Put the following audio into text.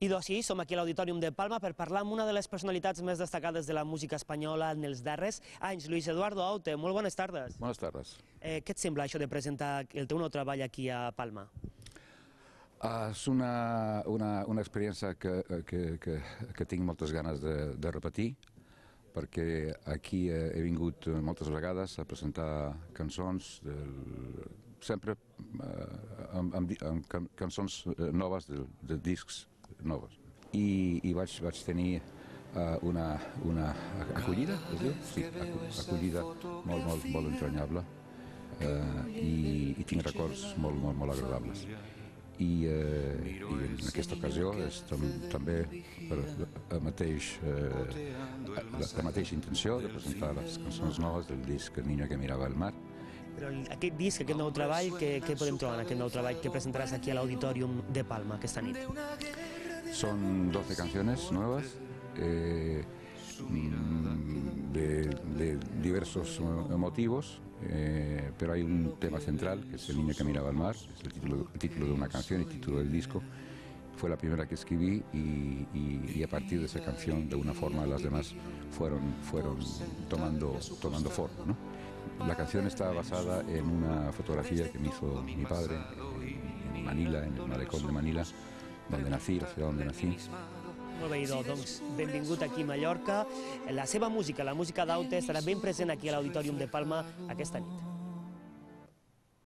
I doncs sí, som aquí a l'Auditorium de Palma per parlar amb una de les personalitats més destacades de la música espanyola en els darrers anys, Luis Eduardo Aute. Molt bones tardes. Bones tardes. Què et sembla això de presentar el teu nou treball aquí a Palma? És una experiència que tinc moltes ganes de repetir, perquè aquí he vingut moltes vegades a presentar cançons, sempre amb cançons noves de discs noves. I vaig tenir una acollida, es diu? Sí, acollida molt entranyable i tinc records molt agradables. I en aquesta ocasió és també per la mateixa intenció de presentar les cançons noves del disc El niño que miraba el mar. Però aquest disc, aquest nou treball, què podem trobar en aquest nou treball que presentaràs aquí a l'Auditorium de Palma aquesta nit? Son 12 canciones nuevas de diversos motivos, pero hay un tema central que es El niño que miraba al mar, es el título de una canción y el título del disco. Fue la primera que escribí y a partir de esa canción, de una forma, las demás fueron tomando forma, ¿no? La canción está basada en una fotografía que me hizo mi padre en Manila, en el malecón de Manila, donde nací, la ciudad donde nací. Molt bé, doncs benvingut aquí a Mallorca. La seva música, la música d'Aute, estarà ben present aquí a l'Auditorium de Palma aquesta nit.